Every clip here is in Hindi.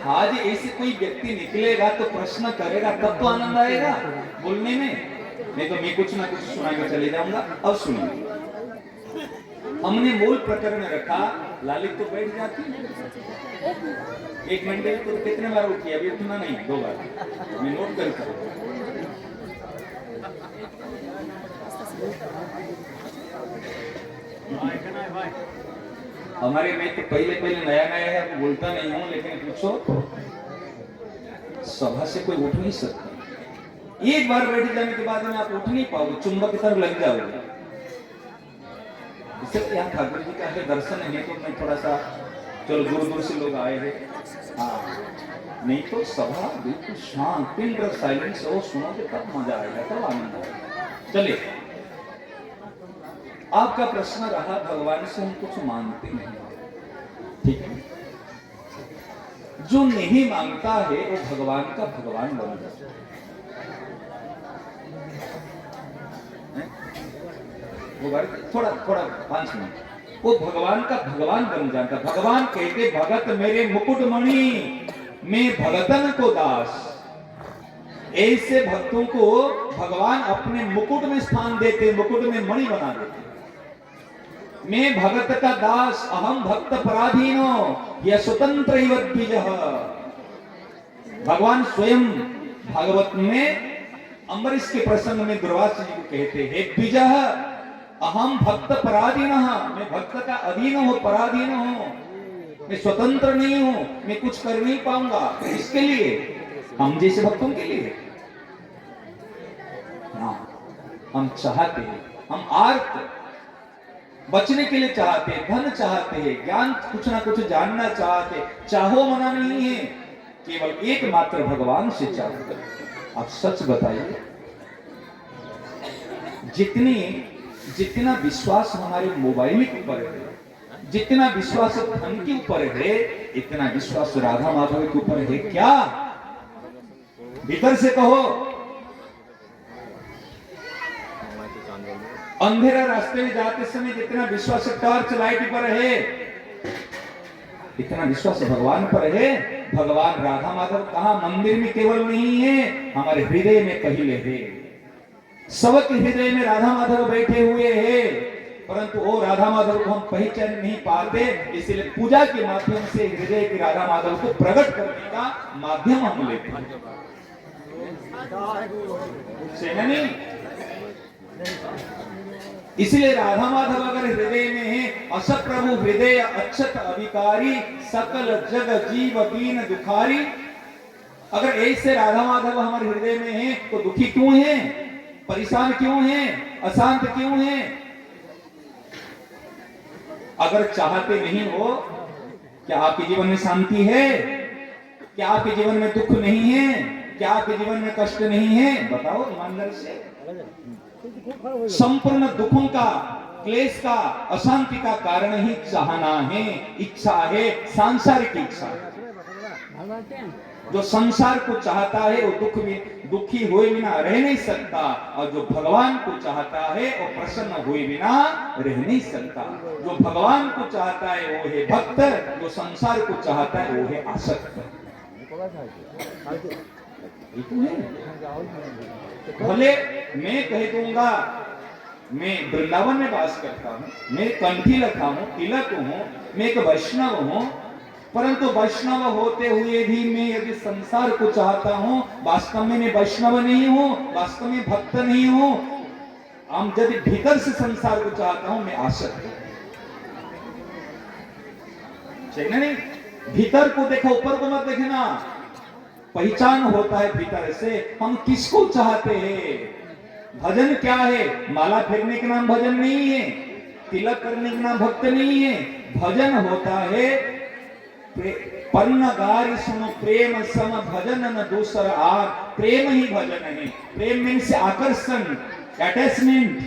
आज ऐसे कोई व्यक्ति निकलेगा तो प्रश्न करेगा तब तो आनंद आएगा बोलने में, नहीं तो मैं कुछ ना कुछ सुना के चले जाऊंगा। अब सुनिए, हमने मूल प्रकरण रखा, लालित तो बैठ जाती, एक मिनट तो कितने बार उठी, अभी उठना नहीं, 2 बार, मैं नोट करता हूं। हमारे में तो पहले नया नया है, अब बोलता नहीं हूं, लेकिन पूछो सभा से कोई उठ नहीं सकता। एक बार बैठ जाने के बाद में आप उठ नहीं पाओगे, चुंबक की तरफ लग जाओगे। इससे यहाँ ठाकुर जी का है दर्शन है तो मैं थोड़ा सा, चलो दूर दूर से लोग आए हैं, हाँ, नहीं तो सभा बिल्कुल शांत, पिन ड्रॉप साइलेंस हो, सुनोगे तब मजा आएगा, तब आनंद आएगा। चलिए, आपका प्रश्न रहा भगवान से हम कुछ मांगते नहीं, ठीक है? जो नहीं मांगता है वो भगवान का भगवान बन जाता है। वो थोड़ा 5 मिनट, वो भगवान का भगवान बन जाता। भगवान कहते भगत मेरे मुकुटमणि, मैं भगतन को दास। ऐसे भक्तों को भगवान अपने मुकुट में स्थान देते, मुकुट में मणि बना देते। मैं भगत का दास, अहम भक्त पराधीनो, यह स्वतंत्र द्विजः। भगवान स्वयं भागवत में अम्बरीश के प्रसंग में दुर्वासा जी को कहते हैं, द्विजः अहम भक्त पराधीनः, मैं भक्त का अधीन हूं, पराधीन हूं, मैं स्वतंत्र नहीं हूं, मैं कुछ कर नहीं पाऊंगा। इसके लिए, हम जैसे भक्तों के लिए, हाँ, हम चाहते हैं, हम आर्त बचने के लिए चाहते हैं, धन चाहते हैं, ज्ञान कुछ ना कुछ जानना चाहते, चाहो मना नहीं है, केवल एकमात्र भगवान से चाहते। आप सच बताइए, जितना विश्वास हमारे मोबाइल के ऊपर है, जितना विश्वास धन के ऊपर है, इतना विश्वास राधा माधव के ऊपर है क्या? भीतर से कहो। अंधेरा रास्ते में जाते समय जितना विश्वास टॉर्च लाइट पर है, इतना विश्वास भगवान पर है। भगवान राधा माधव कहां? मंदिर में केवल नहीं है, हमारे हृदय में पहले है। सबके हृदय में राधा माधव बैठे हुए हैं, परंतु वो राधा माधव को हम पहचान नहीं पाते, इसलिए पूजा के माध्यम से हृदय की राधा माधव को प्रकट करने का माध्यम हम लेते हैं। नहीं, इसलिए राधा माधव अगर हृदय में है, अस प्रभु हृदय अक्षत अभिकारी, सकल जग जीव दीन दुखारी। अगर ऐसे राधा माधव हमारे हृदय में है तो दुखी क्यों है, परेशान क्यों है, अशांत क्यों है? अगर चाहते नहीं हो, क्या आपके जीवन में शांति है? क्या आपके जीवन में दुख नहीं है? क्या आपके जीवन में कष्ट नहीं है? बताओ ईमानदारी से। संपूर्ण दुखों का, क्लेश का, अशांति का कारण ही चाहना है, इच्छा है, सांसारिक इच्छा है। जो संसार को चाहता है वो दुखी हुए बिना रह नहीं सकता, और जो भगवान को चाहता है वो प्रसन्न हुए बिना रह नहीं सकता। जो भगवान को चाहता है वो है भक्त, जो संसार को चाहता है वो है आसक्त। भले मैं कह दूंगा मैं वृंदावन में वास करता हूँ, मैं कंठी लखा हूँ, तिलक हूँ, मैं एक वैष्णव हूँ, परंतु वैष्णव होते हुए भी मैं यदि संसार को चाहता हूँ, वास्तव में मैं वैष्णव नहीं हूँ, वास्तव में भक्त नहीं हूँ। हम यदि भीतर से संसार को चाहता हूँ, मैं आसक्त हूँ। नहीं, भीतर को देखो, ऊपर को मत देखना। पहचान होता है भीतर से, हम किसको चाहते हैं। भजन क्या है? माला फेरने के नाम भजन नहीं है, तिलक करने के नाम भक्त नहीं है। भजन होता है पन्नगारी सुनो प्रेम सम भजन न दूसर आग। प्रेम ही भजन है। प्रेम मीन्स आकर्षण, अटैचमेंट,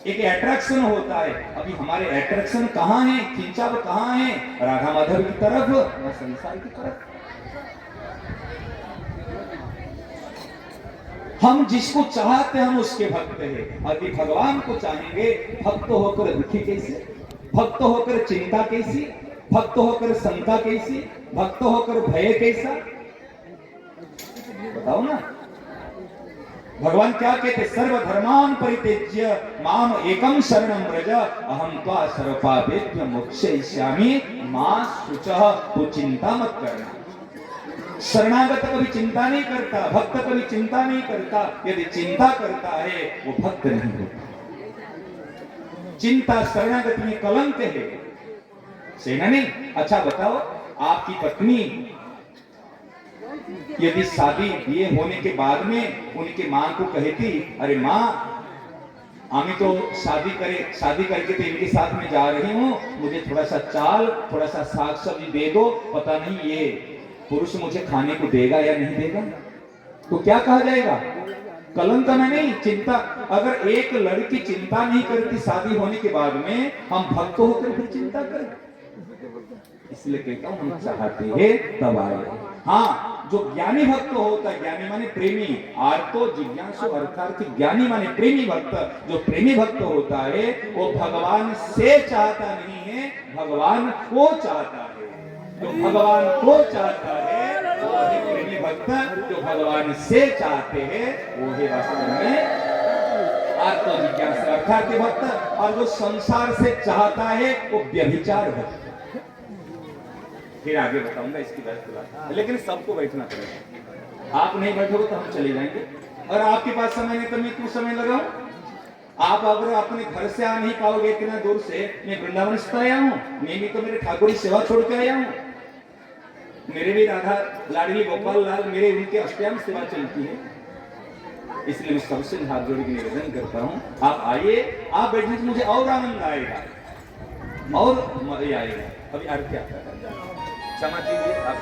एक अट्रैक्शन होता है। अभी हमारे अट्रैक्शन कहाँ है, खिंचाव कहाँ है? राधा माधव की तरफ और संसार की तरफ। हम जिसको चाहते हैं हम उसके भक्त हैं। यदि भगवान को चाहेंगे, भक्त होकर दुखी कैसे, भक्त होकर चिंता कैसी? भक्त होकर शंका कैसी, भक्त होकर भय कैसा, बताओ ना। भगवान क्या कहते, सर्वधर्मान परित्यज्य माम एकम शरणं व्रज अहम त्वा सर्वपापेभ्य मोक्षयिष्यामि मां शुचः। तो चिंता मत करना। शरणागत कभी चिंता नहीं करता, भक्त कभी चिंता नहीं करता। यदि चिंता करता है वो भक्त नहीं होता। चिंता शरणागत में कलंक है। सेना नहीं। अच्छा बताओ, आपकी पत्नी यदि शादी ये होने के बाद में उनकी मां को कहती, अरे मां आमी तो शादी करके तो इनके साथ में जा रही हूं, मुझे थोड़ा सा चाल, थोड़ा सा साग सब्जी दे दो, पता नहीं ये पुरुष मुझे खाने को देगा या नहीं देगा, तो क्या कहा जाएगा? कलंक में नहीं, चिंता। अगर एक लड़की चिंता नहीं करती शादी होने के बाद में, हम भक्त होकर फिर चिंता करें? इसलिए कहता हूं, हम चाहते हैं तब आए। हाँ, जो ज्ञानी भक्त होता है, ज्ञानी माने प्रेमी, आर्तो जिज्ञासु अर्थात ज्ञानी माने प्रेमी भक्त। जो प्रेमी भक्त होता है वो भगवान से चाहता नहीं है, भगवान को चाहता है। जो भगवान को चाहता है वो है प्रेमी भक्त। जो भगवान से चाहते हैं वो है वास्तव में आर्तो जिज्ञासु अर्थात भक्त। और जो संसार से चाहता है वो व्यभिचार भक्त। फिर आगे बताऊंगा इसकी बात, लेकिन सबको बैठना पड़ेगा। आप नहीं बैठोगे तो हम चले जाएंगे, और आपके पास समय नहीं तो मैं क्यों समय लगाऊं? आप अगर अपने घर से आ नहीं पाओगे इतना दूर से, मैं वृंदावन से आया हूं, मैं भी तो मेरे ठाकुर की सेवा छोड़ के आया हूं। मेरे भी राधा लाडली गोपाल लाल, मेरे उनके अष्टयाम सेवा चलती है। इसलिए मैं सबसे हाथ जोड़ के निवेदन करता हूं, आप आइए, आप बैठने से मुझे और आनंद आएगा और मजा आएगा। अभी आरती आता है, क्षमा कीजिए आप।